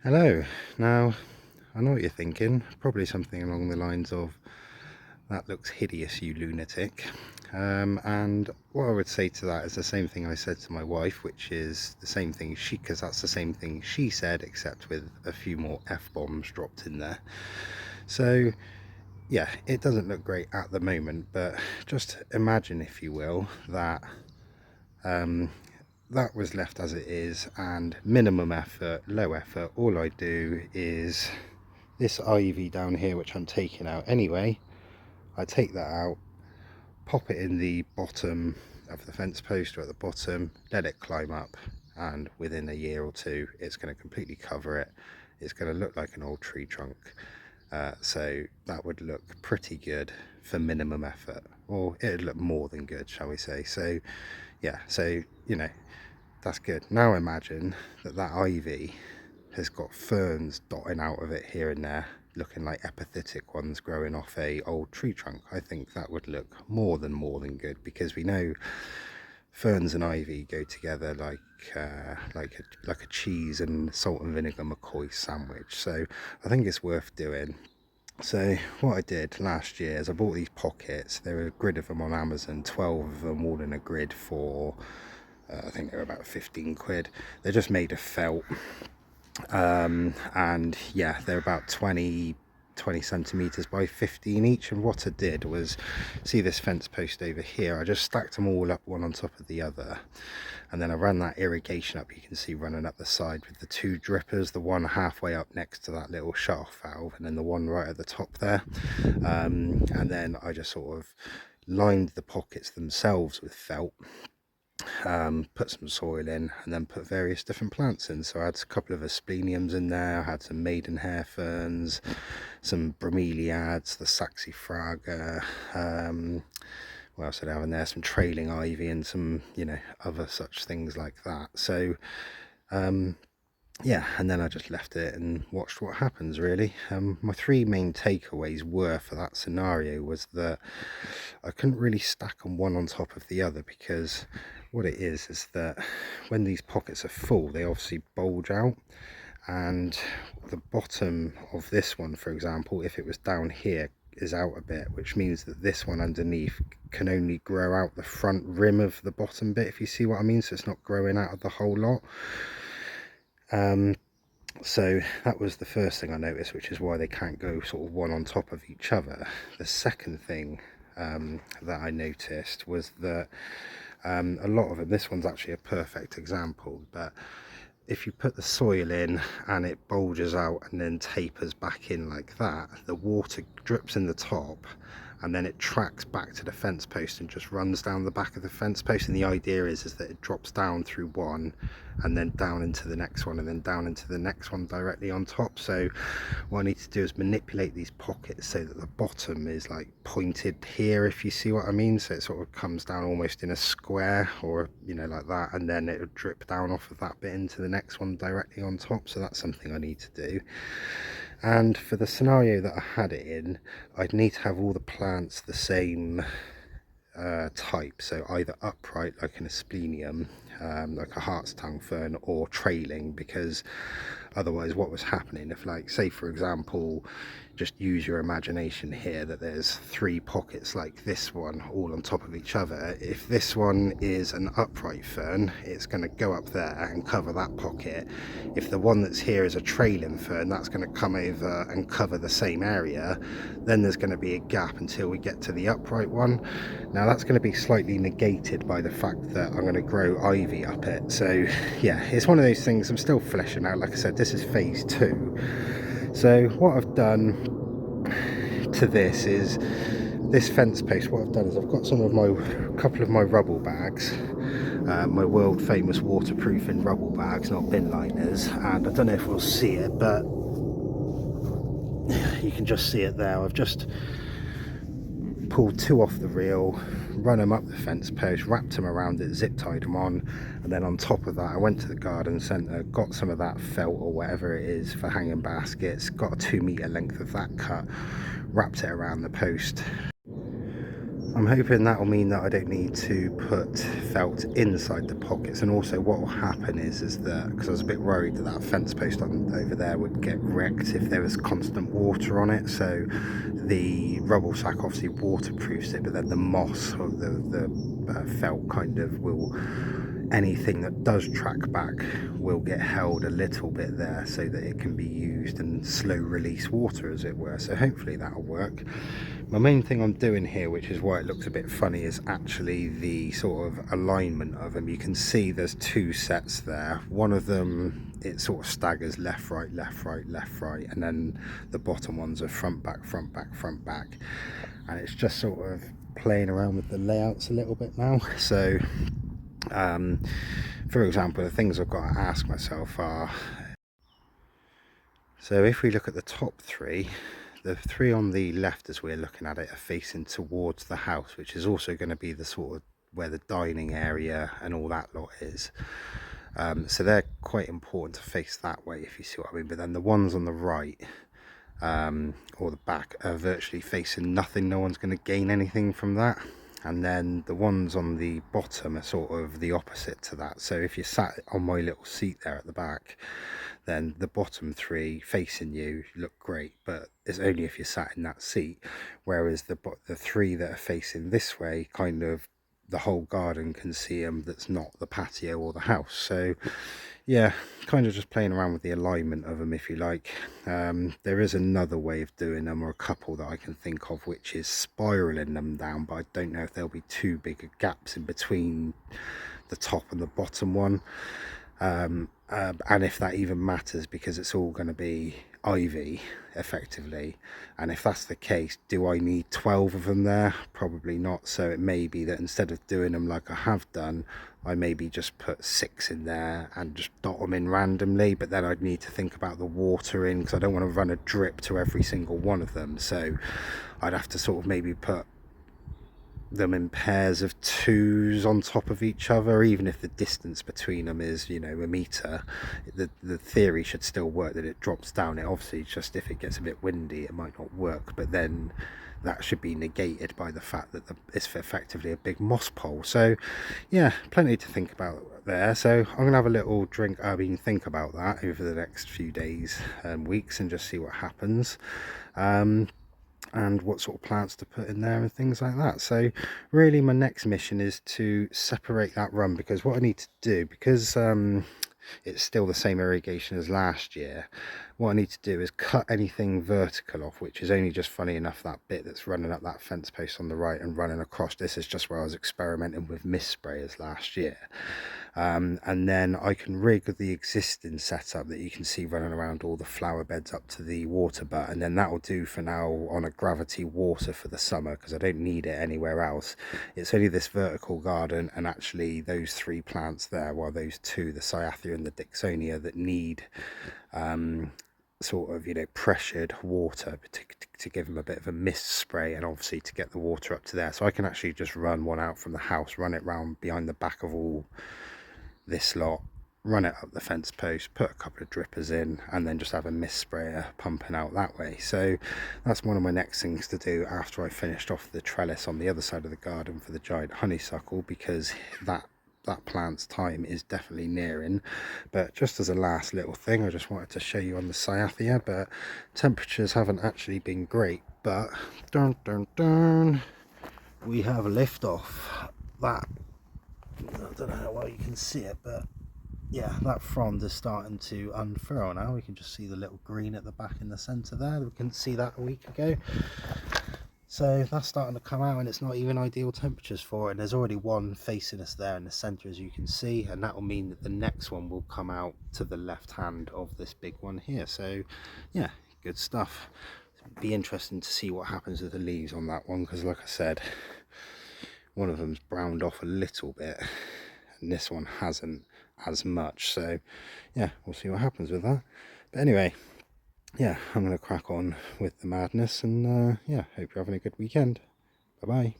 Hello. Now, I know what you're thinking. Probably something along the lines of, "That looks hideous, you lunatic." And what I would say to that is the same thing I said to my wife, which is the same thing because that's the same thing she said, except with a few more F-bombs dropped in there. So, yeah, it doesn't look great at the moment, but just imagine, if you will, that um, that was left as it is, and minimum effort, low effort. All I do is this ivy down here, which I'm taking out anyway. I take that out, pop it in the bottom of the fence post or at the bottom, let it climb up, and within a year or two it's going to completely cover it. It's going to look like an old tree trunk. So that would look pretty good for minimum effort, or it'd look more than good, shall we say. So yeah, so that's good. Now imagine that ivy has got ferns dotting out of it here and there, looking like epiphytic ones growing off a old tree trunk. I think that would look more than good, because we know ferns and ivy go together like a cheese and salt and vinegar McCoy sandwich. So I think it's worth doing. So what I did last year is I bought these pockets. There were a grid of them on Amazon, 12 of them all in a grid for I think they were about 15 quid. They're just made of felt, and yeah, they're about 20 centimeters by 15 each. And what I did was, see this fence post over here, I just stacked them all up one on top of the other, and then I ran that irrigation up, you can see running up the side with the two drippers, the one halfway up next to that little shaft valve, and then the one right at the top there. And then I just sort of lined the pockets themselves with felt, put some soil in, and then put various different plants in. So I had a couple of aspleniums in there, I had some maidenhair ferns, some bromeliads, the saxifraga, what else did I have in there, some trailing ivy, and some other such things like that. So yeah, and then I just left it and watched what happens, really. My three main takeaways were, for that scenario, was that I couldn't really stack them one on top of the other, because what it is that when these pockets are full, they obviously bulge out, and the bottom of this one, for example, if it was down here, is out a bit, which means that this one underneath can only grow out the front rim of the bottom bit, if you see what I mean. So it's not growing out of the whole lot. So that was the first thing I noticed, which is why they can't go sort of one on top of each other. The second thing that I noticed was that a lot of them, this one's actually a perfect example, but if you put the soil in and it bulges out and then tapers back in like that, the water drips in the top, and then it tracks back to the fence post and just runs down the back of the fence post. And the idea is that it drops down through one, and then down into the next one, and then down into the next one directly on top. So what I need to do is manipulate these pockets so that the bottom is like pointed here, if you see what I mean. So it sort of comes down almost in a square, or like that, and then it would drip down off of that bit into the next one directly on top. So that's something I need to do. And for the scenario that I had it in, I'd need to have all the plants the same type, so either upright like an asplenium, like a hart's tongue fern, or trailing, because otherwise what was happening, if, like, say for example, just use your imagination here, that there's three pockets like this one all on top of each other. If this one is an upright fern, it's going to go up there and cover that pocket. If the one that's here is a trailing fern, that's going to come over and cover the same area. Then there's going to be a gap until we get to the upright one. Now that's going to be slightly negated by the fact that I'm going to grow ivy up it. So yeah, it's one of those things I'm still fleshing out. Like I said, this is phase 2. So what I've done to this is, this fence post, what I've done is I've got couple of my rubble bags, my world famous waterproofing rubble bags, not bin liners, and I don't know if we'll see it, but you can just see it there. I've just pulled 2 off the reel, run them up the fence post, wrapped them around it, zip tied them on, and then on top of that I went to the garden centre, got some of that felt or whatever it is for hanging baskets, got a 2 metre length of that cut, wrapped it around the post. I'm hoping that will mean that I don't need to put felt inside the pockets, and also what will happen is that, because I was a bit worried that that fence post on over there would get wrecked if there was constant water on it, so the rubble sack obviously waterproofs it, but then the moss or the felt kind of will, anything that does track back will get held a little bit there so that it can be used and slow release water, as it were. So hopefully that'll work. My main thing I'm doing here, which is why it looks a bit funny, is actually the sort of alignment of them. You can see there's two sets there. One of them, it sort of staggers left, right, left, right, left, right, and then the bottom ones are front, back, front, back, front, back. And it's just sort of playing around with the layouts a little bit now. So for example, the things I've got to ask myself are, so if we look at the top three, the three on the left as we're looking at it are facing towards the house, which is also going to be the sort of where the dining area and all that lot is. So they're quite important to face that way, if you see what I mean. But then the ones on the right or the back are virtually facing nothing. No one's going to gain anything from that. And then the ones on the bottom are sort of the opposite to that. So if you sat on my little seat there at the back, then the bottom three facing you look great, but it's only if you're sat in that seat. Whereas the three that are facing this way, kind of the whole garden can see them, that's not the patio or the house. So yeah, kind of just playing around with the alignment of them, if you like. There is another way of doing them, or a couple that I can think of, which is spiraling them down, but I don't know if there'll be too big gaps in between the top and the bottom one. And if that even matters, because it's all going to be ivy effectively. And if that's the case, do I need 12 of them there? Probably not. So it may be that instead of doing them like I have done, I maybe just put 6 in there and just dot them in randomly. But then I'd need to think about the water in, because I don't want to run a drip to every single one of them. So I'd have to sort of maybe put them in pairs of 2s on top of each other, even if the distance between them is, you know, a meter. The theory should still work, that it drops down. It obviously, just if it gets a bit windy, it might not work, but then that should be negated by the fact that it's effectively a big moss pole. So yeah, plenty to think about there. So I'm gonna have a little drink, think about that over the next few days and weeks, and just see what happens. And what sort of plants to put in there and things like that. So really my next mission is to separate that run, because what I need to do, because it's still the same irrigation as last year, what I need to do is cut anything vertical off, which is only just, funny enough, that bit that's running up that fence post on the right and running across. This is just where I was experimenting with mist sprayers last year. And then I can rig the existing setup that you can see running around all the flower beds up to the water butt, and then that will do for now on a gravity water for the summer, because I don't need it anywhere else. It's only this vertical garden and actually those 3 plants there, while those 2, the Cyathea and the Dixonia, that need sort of, you know, pressured water to give them a bit of a mist spray, and obviously to get the water up to there. So I can actually just run one out from the house, run it round behind the back of all this lot, run it up the fence post, put a couple of drippers in, and then just have a mist sprayer pumping out that way. So that's one of my next things to do after I finished off the trellis on the other side of the garden for the giant honeysuckle, because that plant's time is definitely nearing. But just as a last little thing, I just wanted to show you on the Cyathea, but temperatures haven't actually been great, but dun dun dun, we have a lift off. That, I don't know how well you can see it, but yeah, that frond is starting to unfurl now. We can just see the little green at the back in the centre there. We couldn't see that a week ago. So that's starting to come out, and it's not even ideal temperatures for it. And there's already one facing us there in the centre, as you can see, and that will mean that the next one will come out to the left hand of this big one here. So yeah, good stuff. It'd be interesting to see what happens with the leaves on that one, because like I said, one of them's browned off a little bit and this one hasn't as much. So yeah, we'll see what happens with that. But anyway, yeah, I'm going to crack on with the madness, and yeah, hope you're having a good weekend. Bye bye.